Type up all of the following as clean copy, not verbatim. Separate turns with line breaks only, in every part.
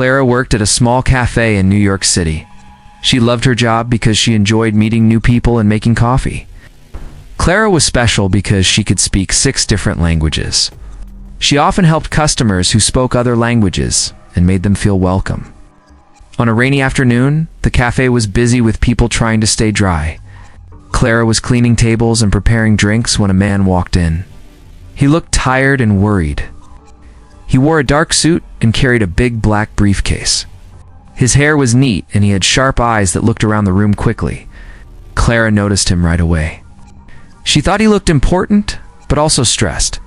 Clara worked at a small cafe in New York City. She loved her job because she enjoyed meeting new people and making coffee. Clara was special because she could speak 6 different languages. She often helped customers who spoke other languages and made them feel welcome. On a rainy afternoon, the cafe was busy with people trying to stay dry. Clara was cleaning tables and preparing drinks when a man walked in. He looked tired and worried. He wore a dark suit and carried a big black briefcase. His hair was neat and he had sharp eyes that looked around the room quickly. Clara noticed him right away. She thought he looked important, but also stressed.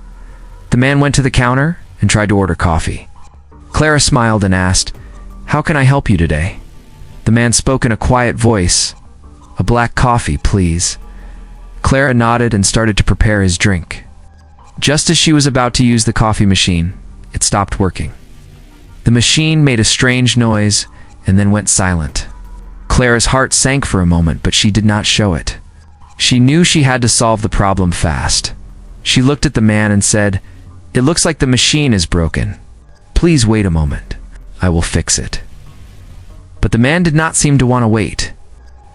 The man went to the counter and tried to order coffee. Clara smiled and asked, "How can I help you today?" The man spoke in a quiet voice, "A black coffee, please." Clara nodded and started to prepare his drink. Just as she was about to use the coffee machine, it stopped working. The machine made a strange noise and then went silent. Clara's heart sank for a moment, but she did not show it. She knew she had to solve the problem fast. She looked at the man and said, "It looks like the machine is broken. Please wait a moment. I will fix it." But the man did not seem to want to wait.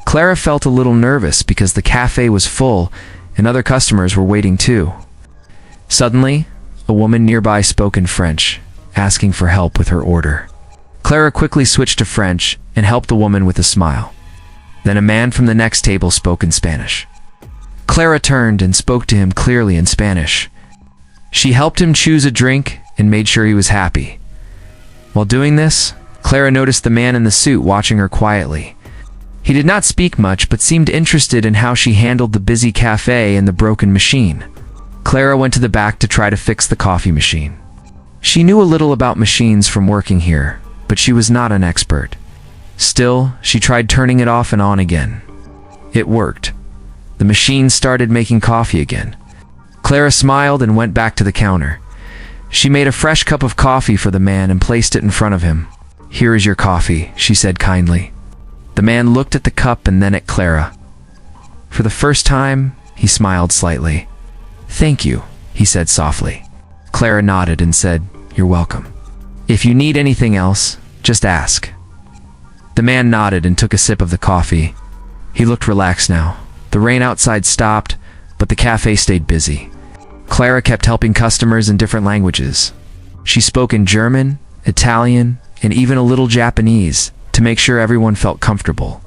Clara felt a little nervous because the cafe was full and other customers were waiting too. Suddenly, a woman nearby spoke in French, asking for help with her order. Clara quickly switched to French and helped the woman with a smile. Then a man from the next table spoke in Spanish. Clara turned and spoke to him clearly in Spanish. She helped him choose a drink and made sure he was happy. While doing this, Clara noticed the man in the suit watching her quietly. He did not speak much but seemed interested in how she handled the busy cafe and the broken machine. Clara went to the back to try to fix the coffee machine. She knew a little about machines from working here, but she was not an expert. Still, she tried turning it off and on again. It worked. The machine started making coffee again. Clara smiled and went back to the counter. She made a fresh cup of coffee for the man and placed it in front of him. "Here is your coffee," she said kindly. The man looked at the cup and then at Clara. For the first time, he smiled slightly. "Thank you," he said softly. Clara nodded and said, "You're welcome. If you need anything else, just ask." The man nodded and took a sip of the coffee. He looked relaxed now. The rain outside stopped, but the cafe stayed busy. Clara kept helping customers in different languages. She spoke in German, Italian, and even a little Japanese to make sure everyone felt comfortable.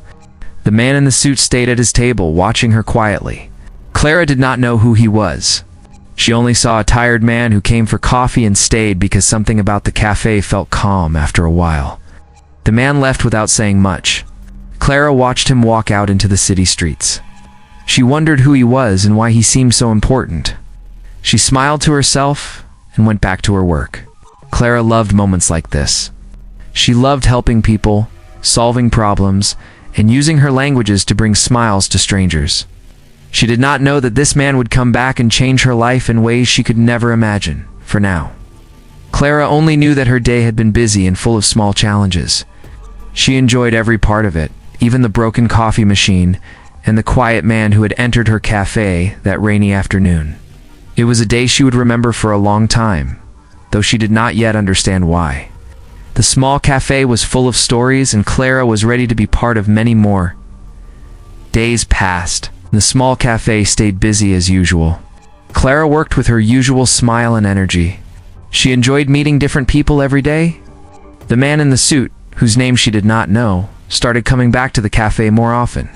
The man in the suit stayed at his table, watching her quietly. Clara did not know who he was. She only saw a tired man who came for coffee and stayed because something about the cafe felt calm after a while. The man left without saying much. Clara watched him walk out into the city streets. She wondered who he was and why he seemed so important. She smiled to herself and went back to her work. Clara loved moments like this. She loved helping people, solving problems, and using her languages to bring smiles to strangers. She did not know that this man would come back and change her life in ways she could never imagine, for now. Clara only knew that her day had been busy and full of small challenges. She enjoyed every part of it, even the broken coffee machine and the quiet man who had entered her cafe that rainy afternoon. It was a day she would remember for a long time, though she did not yet understand why. The small cafe was full of stories and Clara was ready to be part of many more. Days passed. The small cafe stayed busy as usual. Clara worked with her usual smile and energy. She enjoyed meeting different people every day. The man in the suit, whose name she did not know, started coming back to the cafe more often.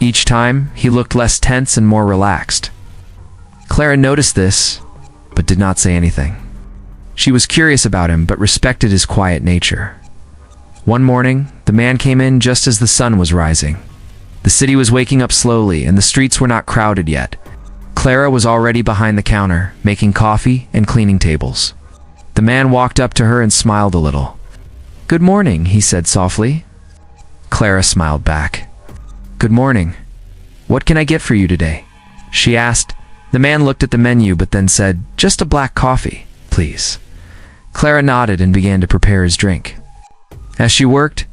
Each time, he looked less tense and more relaxed. Clara noticed this, but did not say anything. She was curious about him, but respected his quiet nature. One morning, the man came in just as the sun was rising. The city was waking up slowly, and the streets were not crowded yet. Clara was already behind the counter, making coffee and cleaning tables. The man walked up to her and smiled a little. "Good morning," he said softly. Clara smiled back. "Good morning. What can I get for you today?" she asked. The man looked at the menu but then said, "Just a black coffee, please." Clara nodded and began to prepare his drink. As she worked,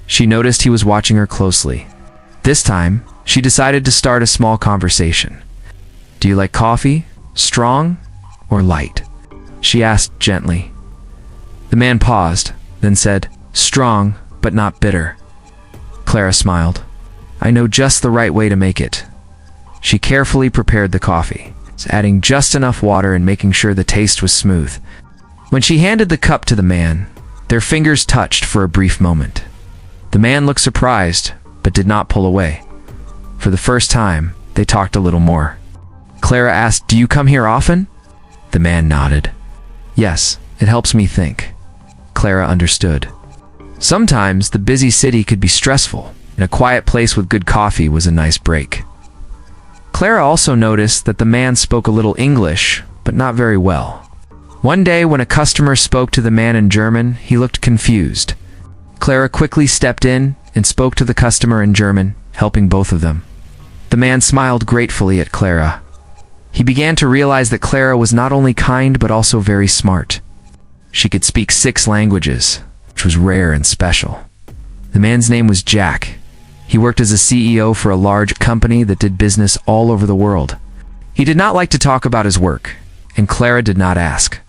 she noticed he was watching her closely. This time, she decided to start a small conversation. "Do you like coffee? Strong or light?" she asked gently. The man paused, then said, Strong, but not bitter. Clara smiled. I know just the right way to make it. She carefully prepared the coffee, adding just enough water and making sure the taste was smooth. When she handed the cup to the man, their fingers touched for a brief moment. The man looked surprised, but did not pull away. For the first time, they talked a little more. Clara asked, "Do you come here often?" The man nodded. "Yes, it helps me think." Clara understood. Sometimes the busy city could be stressful, and a quiet place with good coffee was a nice break. Clara also noticed that the man spoke a little English, but not very well. One day when a customer spoke to the man in German, he looked confused. Clara quickly stepped in and spoke to the customer in German, helping both of them. The man smiled gratefully at Clara. He began to realize that Clara was not only kind but also very smart. She could speak 6 languages, which was rare and special. The man's name was Jack. He worked as a CEO for a large company that did business all over the world. He did not like to talk about his work, and Clara did not ask.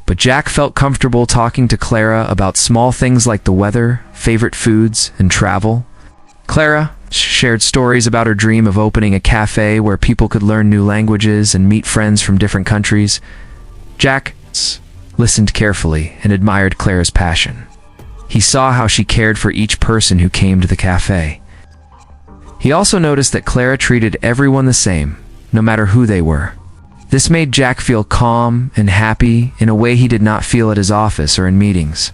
But Jack felt comfortable talking to Clara about small things like the weather, favorite foods, and travel. Clara shared stories about her dream of opening a cafe where people could learn new languages and meet friends from different countries. Jack listened carefully and admired Clara's passion. He saw how she cared for each person who came to the cafe. He also noticed that Clara treated everyone the same, no matter who they were. This made Jack feel calm and happy in a way he did not feel at his office or in meetings.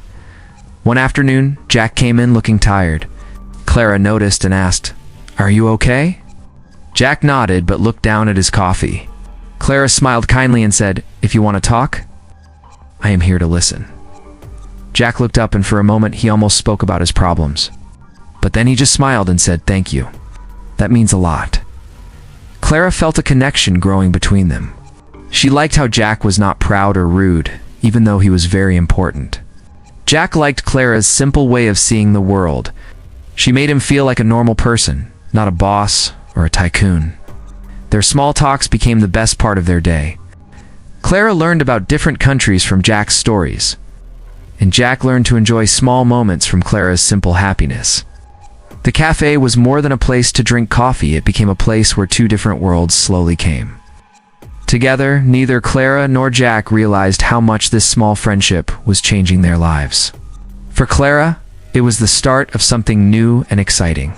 One afternoon, Jack came in looking tired. Clara noticed and asked, "Are you okay?" Jack nodded but looked down at his coffee. Clara smiled kindly and said, "If you want to talk, I am here to listen." Jack looked up and for a moment he almost spoke about his problems. But then he just smiled and said, "Thank you. That means a lot." Clara felt a connection growing between them. She liked how Jack was not proud or rude, even though he was very important. Jack liked Clara's simple way of seeing the world. She made him feel like a normal person, not a boss or a tycoon. Their small talks became the best part of their day. Clara learned about different countries from Jack's stories, and Jack learned to enjoy small moments from Clara's simple happiness. The cafe was more than a place to drink coffee, it became a place where 2 different worlds slowly came. Together, neither Clara nor Jack realized how much this small friendship was changing their lives. For Clara, it was the start of something new and exciting.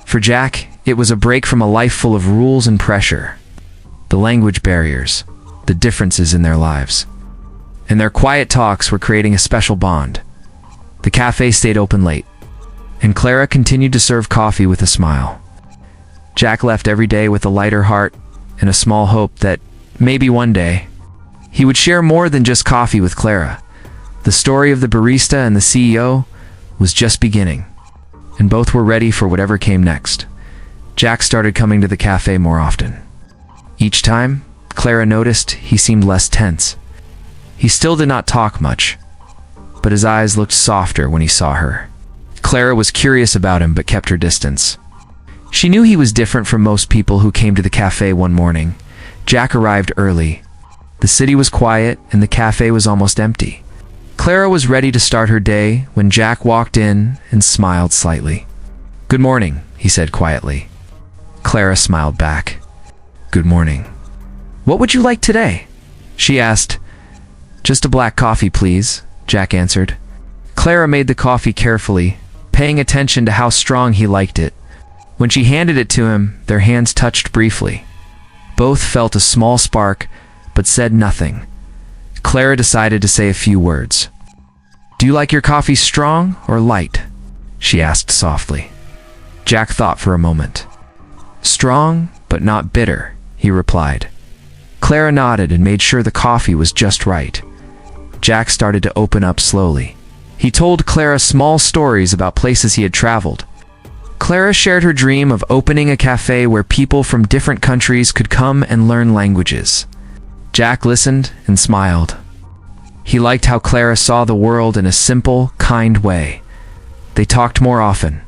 For Jack, it was a break from a life full of rules and pressure, the language barriers, the differences in their lives. And their quiet talks were creating a special bond. The cafe stayed open late, and Clara continued to serve coffee with a smile. Jack left every day with a lighter heart and a small hope that maybe one day he would share more than just coffee with Clara. The story of the barista and the CEO was just beginning, and both were ready for whatever came next. Jack started coming to the cafe more often. Each time, Clara noticed he seemed less tense. He still did not talk much, but his eyes looked softer when he saw her. Clara was curious about him but kept her distance. She knew he was different from most people who came to the cafe one morning. Jack arrived early. The city was quiet and the cafe was almost empty. Clara was ready to start her day when Jack walked in and smiled slightly. "Good morning," he said quietly. Clara smiled back. "Good morning." "What would you like today?" she asked. "Just a black coffee, please," Jack answered. Clara made the coffee carefully, paying attention to how strong he liked it. When she handed it to him, their hands touched briefly. Both felt a small spark, but said nothing. Clara decided to say a few words. "Do you like your coffee strong or light?" she asked softly. Jack thought for a moment. "Strong, but not bitter," he replied. Clara nodded and made sure the coffee was just right. Jack started to open up slowly. He told Clara small stories about places he had traveled. Clara shared her dream of opening a cafe where people from different countries could come and learn languages. Jack listened and smiled. He liked how Clara saw the world in a simple, kind way. They talked more often.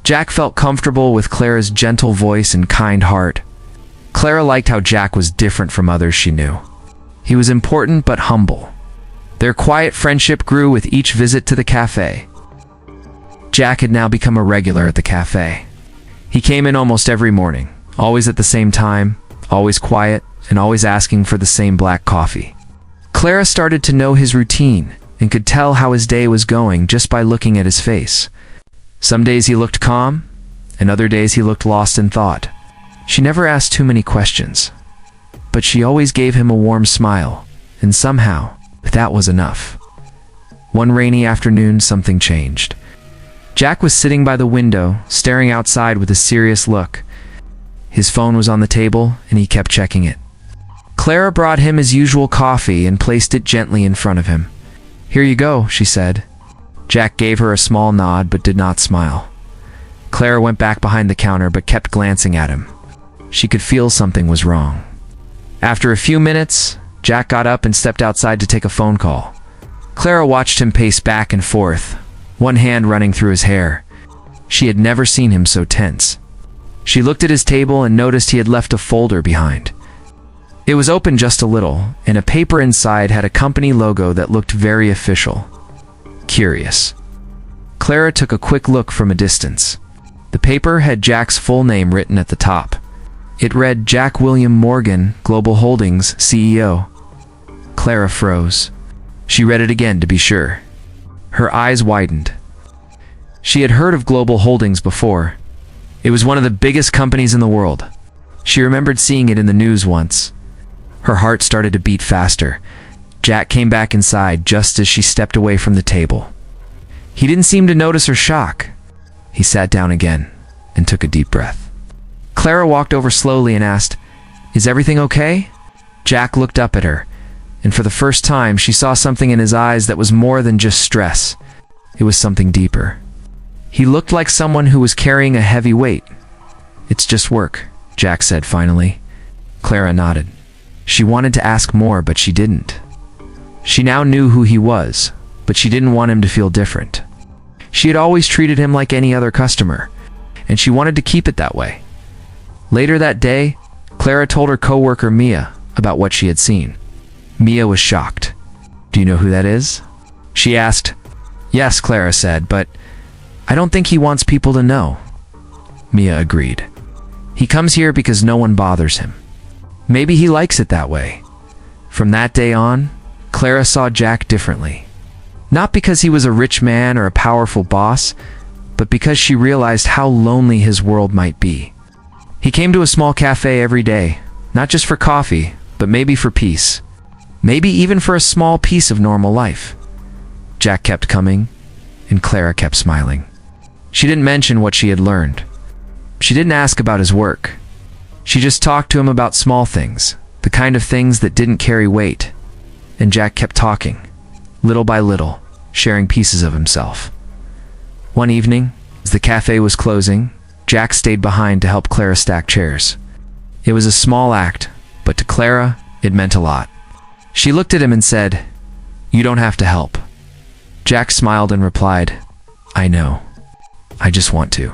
Jack felt comfortable with Clara's gentle voice and kind heart. Clara liked how Jack was different from others she knew. He was important but humble. Their quiet friendship grew with each visit to the cafe. Jack had now become a regular at the cafe. He came in almost every morning, always at the same time, always quiet, and always asking for the same black coffee. Clara started to know his routine and could tell how his day was going just by looking at his face. Some days he looked calm, and other days he looked lost in thought. She never asked too many questions, but she always gave him a warm smile, and somehow, that was enough. One rainy afternoon, something changed. Jack was sitting by the window, staring outside with a serious look. His phone was on the table, and he kept checking it. Clara brought him his usual coffee and placed it gently in front of him. "Here you go," she said. Jack gave her a small nod but did not smile. Clara went back behind the counter but kept glancing at him. She could feel something was wrong. After a few minutes, Jack got up and stepped outside to take a phone call. Clara watched him pace back and forth, one hand running through his hair. She had never seen him so tense. She looked at his table and noticed he had left a folder behind. It was open just a little, and a paper inside had a company logo that looked very official. Curious. Clara took a quick look from a distance. The paper had Jack's full name written at the top. It read Jack William Morgan, Global Holdings, CEO. Clara froze. She read it again to be sure. Her eyes widened. She had heard of Global Holdings before. It was one of the biggest companies in the world. She remembered seeing it in the news once. Her heart started to beat faster. Jack came back inside just as she stepped away from the table. He didn't seem to notice her shock. He sat down again and took a deep breath. Clara walked over slowly and asked, "Is everything okay?" Jack looked up at her, and for the first time she saw something in his eyes that was more than just stress. It was something deeper. He looked like someone who was carrying a heavy weight. "It's just work," Jack said finally. Clara nodded. She wanted to ask more, but she didn't. She now knew who he was, but she didn't want him to feel different. She had always treated him like any other customer, and she wanted to keep it that way. Later that day, Clara told her coworker Mia about what she had seen. Mia was shocked. "Do you know who that is?" she asked. "Yes," Clara said, "but I don't think he wants people to know." Mia agreed. "He comes here because no one bothers him. Maybe he likes it that way." From that day on, Clara saw Jack differently. Not because he was a rich man or a powerful boss, but because she realized how lonely his world might be. He came to a small cafe every day, not just for coffee, but maybe for peace. Maybe even for a small piece of normal life. Jack kept coming, and Clara kept smiling. She didn't mention what she had learned. She didn't ask about his work. She just talked to him about small things, the kind of things that didn't carry weight. And Jack kept talking, little by little, sharing pieces of himself. One evening, as the cafe was closing, Jack stayed behind to help Clara stack chairs. It was a small act, but to Clara, it meant a lot. She looked at him and said, "You don't have to help." Jack smiled and replied, "I know. I just want to."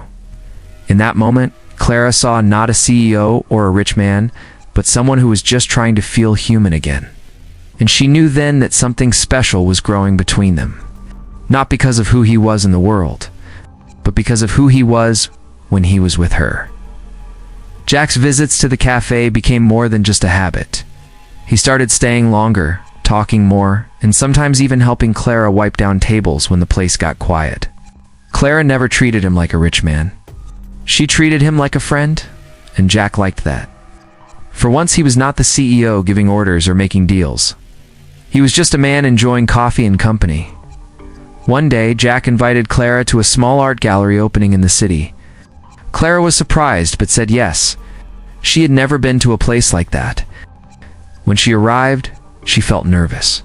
In that moment, Clara saw not a CEO or a rich man, but someone who was just trying to feel human again. And she knew then that something special was growing between them. Not because of who he was in the world, but because of who he was when he was with her. Jack's visits to the cafe became more than just a habit. He started staying longer, talking more, and sometimes even helping Clara wipe down tables when the place got quiet. Clara never treated him like a rich man. She treated him like a friend, and Jack liked that. For once, he was not the CEO giving orders or making deals. He was just a man enjoying coffee and company. One day, Jack invited Clara to a small art gallery opening in the city. Clara was surprised, but said yes. She had never been to a place like that. When she arrived, she felt nervous.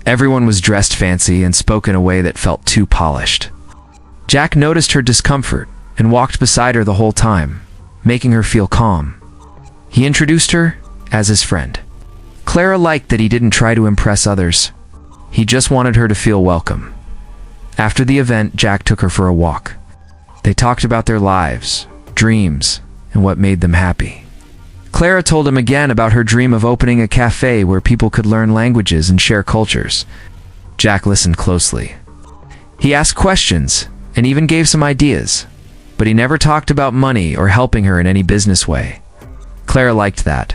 Everyone was dressed fancy and spoke in a way that felt too polished. Jack noticed her discomfort and walked beside her the whole time, making her feel calm. He introduced her as his friend. Clara liked that he didn't try to impress others. He just wanted her to feel welcome. After the event, Jack took her for a walk. They talked about their lives, dreams, and what made them happy. Clara told him again about her dream of opening a cafe where people could learn languages and share cultures. Jack listened closely. He asked questions, and even gave some ideas, but he never talked about money or helping her in any business way. Clara liked that.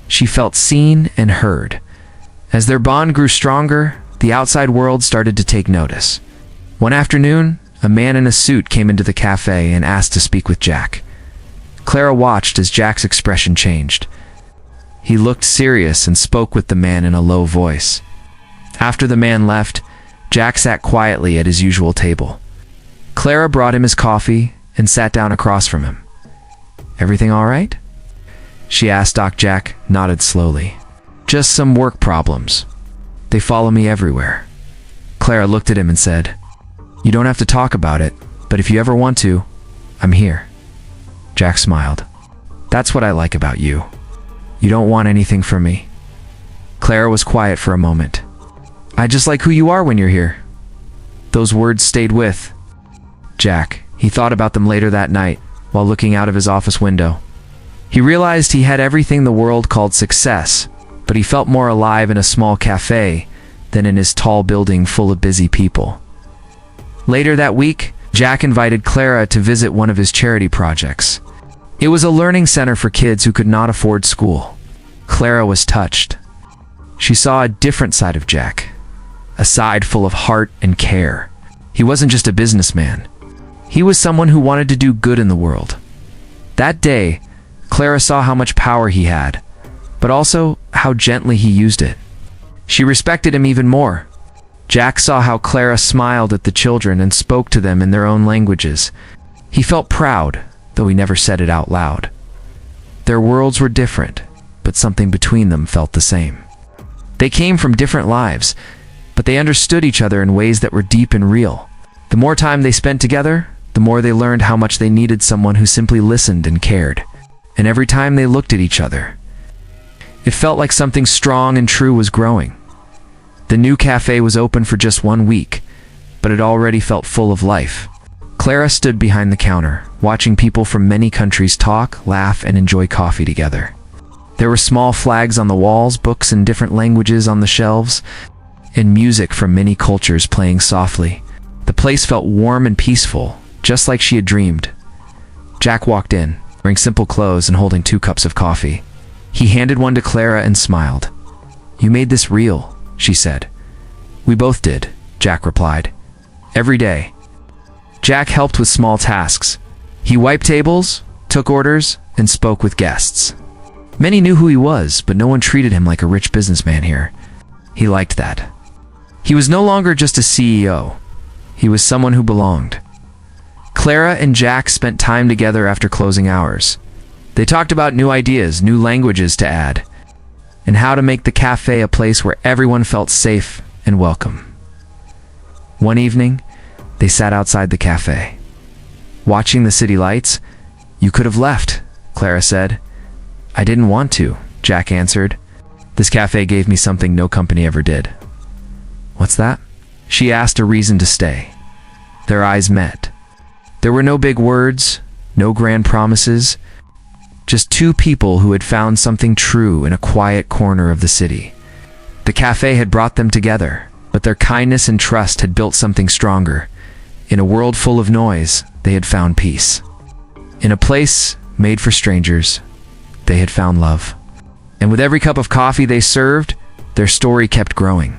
She felt seen and heard. As their bond grew stronger, the outside world started to take notice. One afternoon, a man in a suit came into the cafe and asked to speak with Jack. Clara watched as Jack's expression changed. He looked serious and spoke with the man in a low voice. After the man left, Jack sat quietly at his usual table. Clara brought him his coffee and sat down across from him. "Everything all right?" she asked. Jack nodded slowly. "Just some work problems. They follow me everywhere." Clara looked at him and said, "You don't have to talk about it, but if you ever want to, I'm here." Jack smiled. "That's what I like about you. You don't want anything from me." Clara was quiet for a moment. "I just like who you are when you're here." Those words stayed with Jack. He thought about them later that night, while looking out of his office window. He realized he had everything the world called success, but he felt more alive in a small cafe than in his tall building full of busy people. Later that week, Jack invited Clara to visit one of his charity projects. It was a learning center for kids who could not afford school. Clara was touched. She saw a different side of Jack, a side full of heart and care. He wasn't just a businessman. He was someone who wanted to do good in the world. That day, Clara saw how much power he had, but also how gently he used it. She respected him even more. Jack saw how Clara smiled at the children and spoke to them in their own languages. He felt proud, though he never said it out loud. Their worlds were different, but something between them felt the same. They came from different lives, but they understood each other in ways that were deep and real. The more time they spent together, the more they learned how much they needed someone who simply listened and cared. And every time they looked at each other, it felt like something strong and true was growing. The new cafe was open for just 1 week, but it already felt full of life. Clara stood behind the counter, watching people from many countries talk, laugh, and enjoy coffee together. There were small flags on the walls, books in different languages on the shelves, and music from many cultures playing softly. The place felt warm and peaceful, just like she had dreamed. Jack walked in, wearing simple clothes and holding 2 cups of coffee. He handed one to Clara and smiled. "You made this real," she said. "We both did," Jack replied. "Every day." Jack helped with small tasks. He wiped tables, took orders, and spoke with guests. Many knew who he was, but no one treated him like a rich businessman here. He liked that. He was no longer just a CEO. He was someone who belonged. Clara and Jack spent time together after closing hours. They talked about new ideas, new languages to add, and how to make the cafe a place where everyone felt safe and welcome. One evening, they sat outside the cafe. Watching the city lights, "You could have left," Clara said. "I didn't want to," Jack answered. "This cafe gave me something no company ever did." "What's that?" She asked, a reason to stay. Their eyes met. There were no big words, no grand promises, just 2 people who had found something true in a quiet corner of the city. The cafe had brought them together, but their kindness and trust had built something stronger. In a world full of noise, they had found peace. In a place made for strangers, they had found love. And with every cup of coffee they served, their story kept growing.